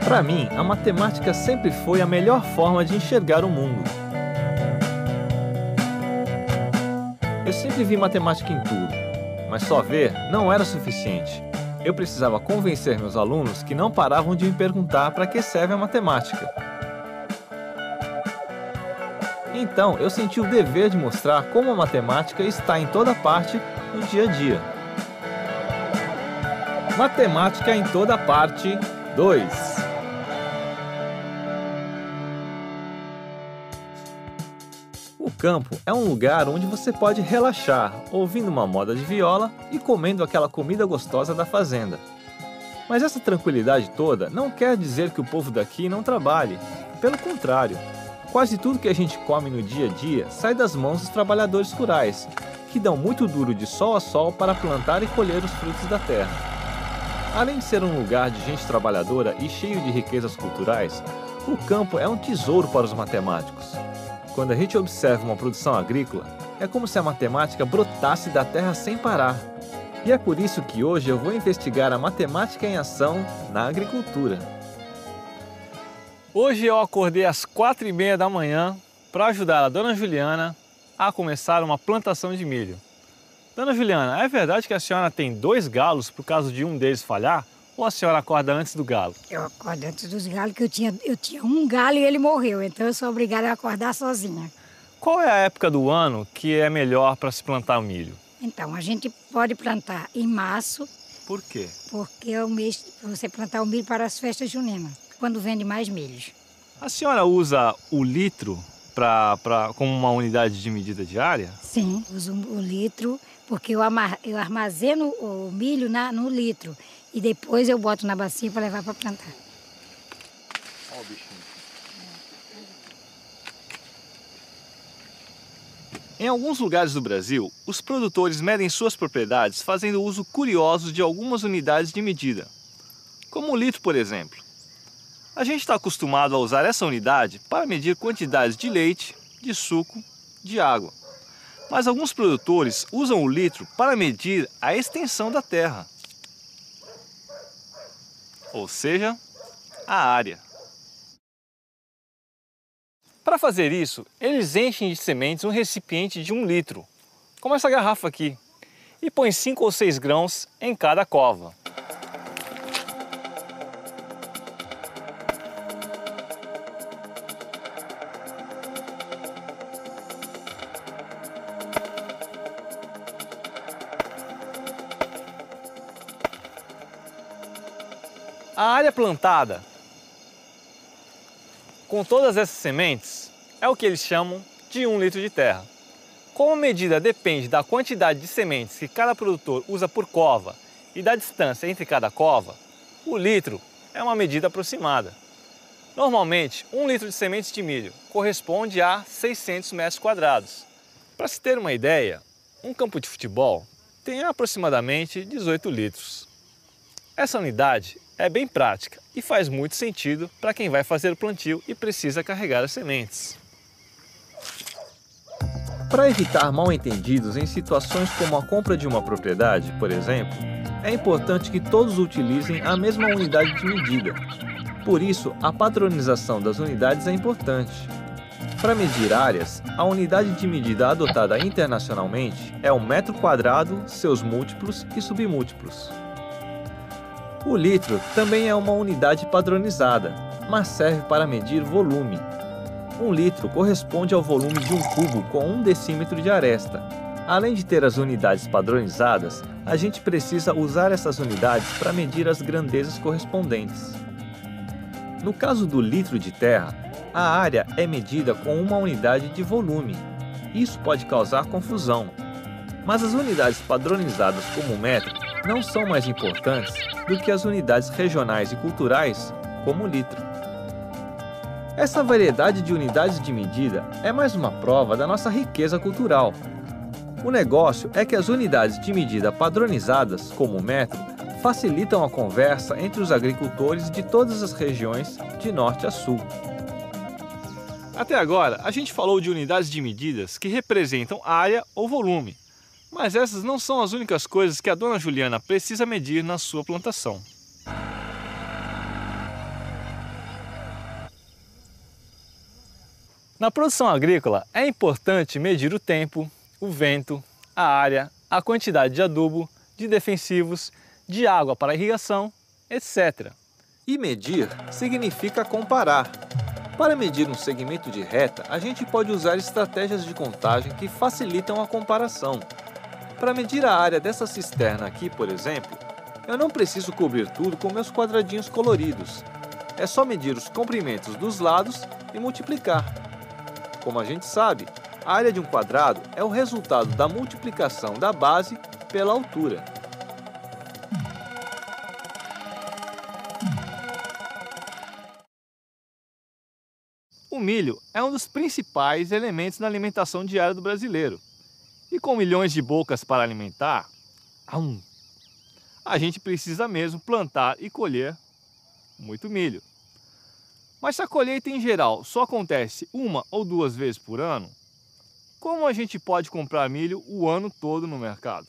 Para mim, a matemática sempre foi a melhor forma de enxergar o mundo. Eu sempre vi matemática em tudo, mas só ver não era suficiente. Eu precisava convencer meus alunos que não paravam de me perguntar para que serve a matemática. Então, eu senti o dever de mostrar como a matemática está em toda parte no dia a dia. Matemática em toda parte 2. O campo é um lugar onde você pode relaxar, ouvindo uma moda de viola e comendo aquela comida gostosa da fazenda. Mas essa tranquilidade toda não quer dizer que o povo daqui não trabalhe. Pelo contrário, quase tudo que a gente come no dia a dia sai das mãos dos trabalhadores rurais, que dão muito duro de sol a sol para plantar e colher os frutos da terra. Além de ser um lugar de gente trabalhadora e cheio de riquezas culturais, o campo é um tesouro para os matemáticos. Quando a gente observa uma produção agrícola, é como se a matemática brotasse da terra sem parar. E é por isso que hoje eu vou investigar a matemática em ação na agricultura. Hoje eu acordei às 4h30 da manhã para ajudar a Dona Juliana a começar uma plantação de milho. Dona Juliana, é verdade que a senhora tem 2 galos por causa de um deles falhar? Ou a senhora acorda antes do galo? Eu acordo antes dos galos, que eu tinha um galo e ele morreu, então eu sou obrigada a acordar sozinha. Qual é a época do ano que é melhor para se plantar o milho? Então, a gente pode plantar em março. Por quê? Porque é o mês para você plantar o milho para as festas juninas, quando vende mais milhos. A senhora usa o litro como uma unidade de medida diária? Sim, uso o litro, porque eu armazeno o milho no litro. E depois eu boto na bacia para levar para plantar. Olha o bichinho. Em alguns lugares do Brasil, os produtores medem suas propriedades fazendo uso curioso de algumas unidades de medida, como o litro, por exemplo. A gente está acostumado a usar essa unidade para medir quantidades de leite, de suco, de água. Mas alguns produtores usam o litro para medir a extensão da terra, ou seja, a área. Para fazer isso, eles enchem de sementes um recipiente de 1 litro, como essa garrafa aqui, e põem 5 ou 6 grãos em cada cova. A área plantada com todas essas sementes é o que eles chamam de 1 litro de terra. Como a medida depende da quantidade de sementes que cada produtor usa por cova e da distância entre cada cova, o litro é uma medida aproximada. Normalmente, 1 litro de sementes de milho corresponde a 600 metros quadrados. Para se ter uma ideia, um campo de futebol tem aproximadamente 18 litros. Essa unidade é bem prática e faz muito sentido para quem vai fazer o plantio e precisa carregar as sementes. Para evitar mal-entendidos em situações como a compra de uma propriedade, por exemplo, é importante que todos utilizem a mesma unidade de medida. Por isso, a padronização das unidades é importante. Para medir áreas, a unidade de medida adotada internacionalmente é o metro quadrado, seus múltiplos e submúltiplos. O litro também é uma unidade padronizada, mas serve para medir volume. 1 litro corresponde ao volume de um cubo com 1 decímetro de aresta. Além de ter as unidades padronizadas, a gente precisa usar essas unidades para medir as grandezas correspondentes. No caso do litro de terra, a área é medida com uma unidade de volume. Isso pode causar confusão. Mas as unidades padronizadas como o metro não são mais importantes do que as unidades regionais e culturais, como o litro. Essa variedade de unidades de medida é mais uma prova da nossa riqueza cultural. O negócio é que as unidades de medida padronizadas, como o metro, facilitam a conversa entre os agricultores de todas as regiões, de norte a sul. Até agora, a gente falou de unidades de medidas que representam área ou volume. Mas essas não são as únicas coisas que a Dona Juliana precisa medir na sua plantação. Na produção agrícola, é importante medir o tempo, o vento, a área, a quantidade de adubo, de defensivos, de água para irrigação, etc. E medir significa comparar. Para medir um segmento de reta, a gente pode usar estratégias de contagem que facilitam a comparação. Para medir a área dessa cisterna aqui, por exemplo, eu não preciso cobrir tudo com meus quadradinhos coloridos. É só medir os comprimentos dos lados e multiplicar. Como a gente sabe, a área de um quadrado é o resultado da multiplicação da base pela altura. O milho é um dos principais elementos na alimentação diária do brasileiro. E com milhões de bocas para alimentar, a gente precisa mesmo plantar e colher muito milho. Mas se a colheita em geral só acontece 1 ou 2 vezes por ano, como a gente pode comprar milho o ano todo no mercado?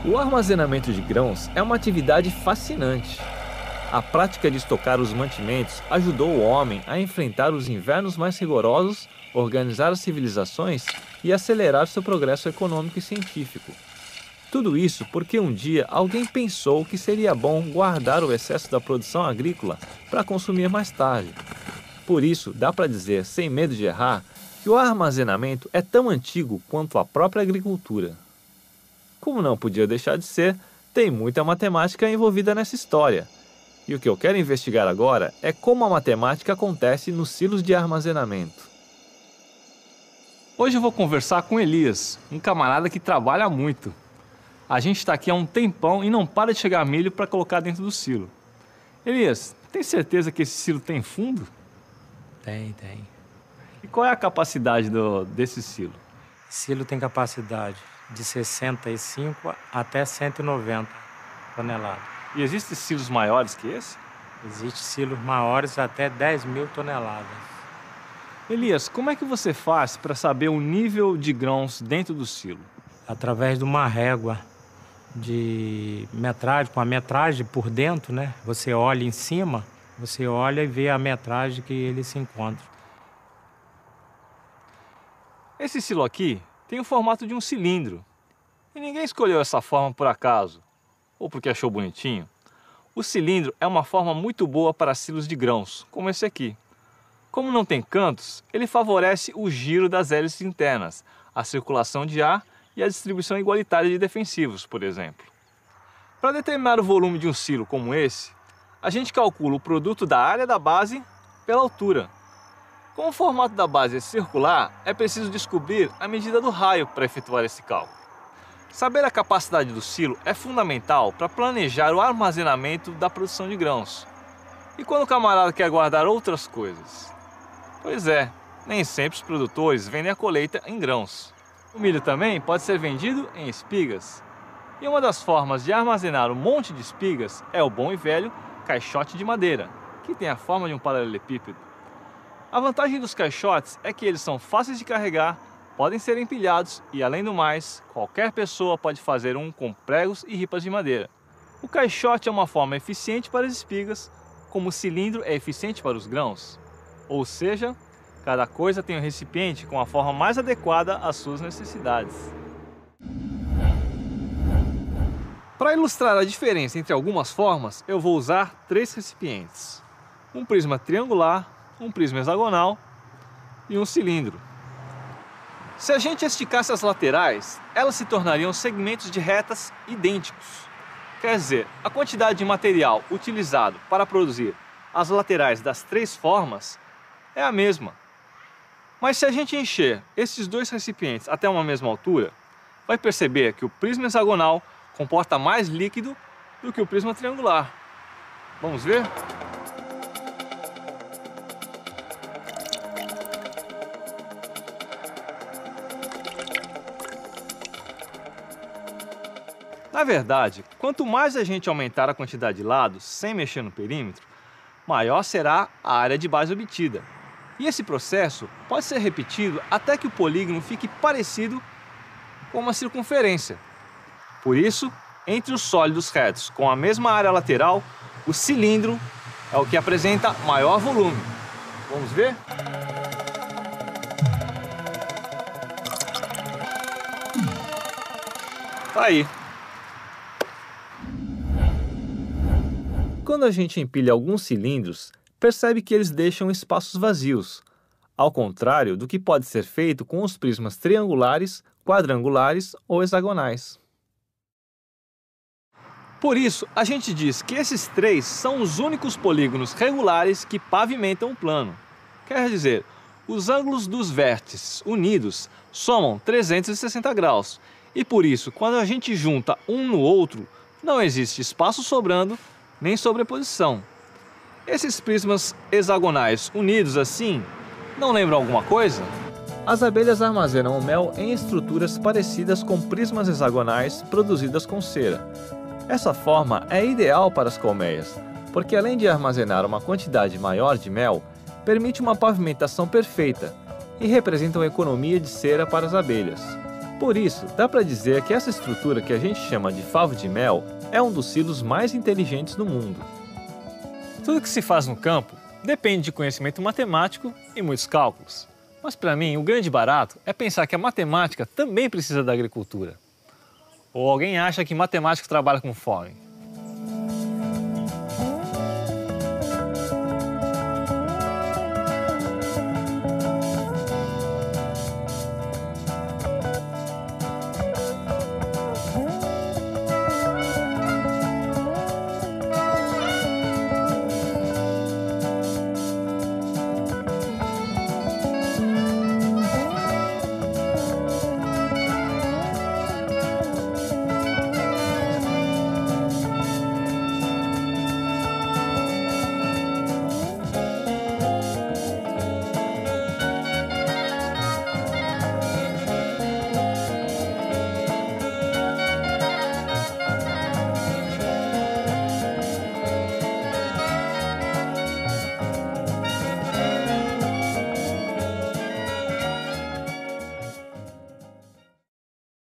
O armazenamento de grãos é uma atividade fascinante. A prática de estocar os mantimentos ajudou o homem a enfrentar os invernos mais rigorosos, organizar as civilizações e acelerar seu progresso econômico e científico. Tudo isso porque um dia alguém pensou que seria bom guardar o excesso da produção agrícola para consumir mais tarde. Por isso, dá para dizer, sem medo de errar, que o armazenamento é tão antigo quanto a própria agricultura. Como não podia deixar de ser, tem muita matemática envolvida nessa história. E o que eu quero investigar agora é como a matemática acontece nos silos de armazenamento. Hoje eu vou conversar com Elias, um camarada que trabalha muito. A gente está aqui há um tempão e não para de chegar milho para colocar dentro do silo. Elias, tem certeza que esse silo tem fundo? Tem. E qual é a capacidade desse silo? Silo tem capacidade de 65 até 190 toneladas. E existem silos maiores que esse? Existem silos maiores até 10.000 toneladas. Elias, como é que você faz para saber o nível de grãos dentro do silo? Através de uma régua de metragem, com a metragem por dentro, né? Você olha em cima, você olha e vê a metragem que ele se encontra. Esse silo aqui tem o formato de um cilindro. E ninguém escolheu essa forma por acaso, ou porque achou bonitinho. O cilindro é uma forma muito boa para silos de grãos, como esse aqui. Como não tem cantos, ele favorece o giro das hélices internas, a circulação de ar e a distribuição igualitária de defensivos, por exemplo. Para determinar o volume de um silo como esse, a gente calcula o produto da área da base pela altura. Como o formato da base é circular, é preciso descobrir a medida do raio para efetuar esse cálculo. Saber a capacidade do silo é fundamental para planejar o armazenamento da produção de grãos. E quando o camarada quer guardar outras coisas? Pois é, nem sempre os produtores vendem a colheita em grãos. O milho também pode ser vendido em espigas. E uma das formas de armazenar um monte de espigas é o bom e velho caixote de madeira, que tem a forma de um paralelepípedo. A vantagem dos caixotes é que eles são fáceis de carregar, podem ser empilhados e, além do mais, qualquer pessoa pode fazer um com pregos e ripas de madeira. O caixote é uma forma eficiente para as espigas, como o cilindro é eficiente para os grãos. Ou seja, cada coisa tem um recipiente com a forma mais adequada às suas necessidades. Para ilustrar a diferença entre algumas formas, eu vou usar 3 recipientes. Um prisma triangular, um prisma hexagonal e um cilindro. Se a gente esticasse as laterais, elas se tornariam segmentos de retas idênticos. Quer dizer, a quantidade de material utilizado para produzir as laterais das 3 formas é a mesma. Mas se a gente encher esses 2 recipientes até uma mesma altura, vai perceber que o prisma hexagonal comporta mais líquido do que o prisma triangular. Vamos ver? Na verdade, quanto mais a gente aumentar a quantidade de lados sem mexer no perímetro, maior será a área de base obtida. E esse processo pode ser repetido até que o polígono fique parecido com uma circunferência. Por isso, entre os sólidos retos com a mesma área lateral, o cilindro é o que apresenta maior volume. Vamos ver? Tá aí. Quando a gente empilha alguns cilindros, percebe que eles deixam espaços vazios, ao contrário do que pode ser feito com os prismas triangulares, quadrangulares ou hexagonais. Por isso, a gente diz que esses três são os únicos polígonos regulares que pavimentam o plano. Quer dizer, os ângulos dos vértices unidos somam 360 graus, e por isso, quando a gente junta um no outro, não existe espaço sobrando nem sobreposição. Esses prismas hexagonais unidos assim, não lembram alguma coisa? As abelhas armazenam o mel em estruturas parecidas com prismas hexagonais produzidas com cera. Essa forma é ideal para as colmeias, porque além de armazenar uma quantidade maior de mel, permite uma pavimentação perfeita e representa uma economia de cera para as abelhas. Por isso, dá para dizer que essa estrutura que a gente chama de favo de mel é um dos silos mais inteligentes do mundo. Tudo que se faz no campo depende de conhecimento matemático e muitos cálculos. Mas para mim, o grande barato é pensar que a matemática também precisa da agricultura. Ou alguém acha que matemático trabalha com fome?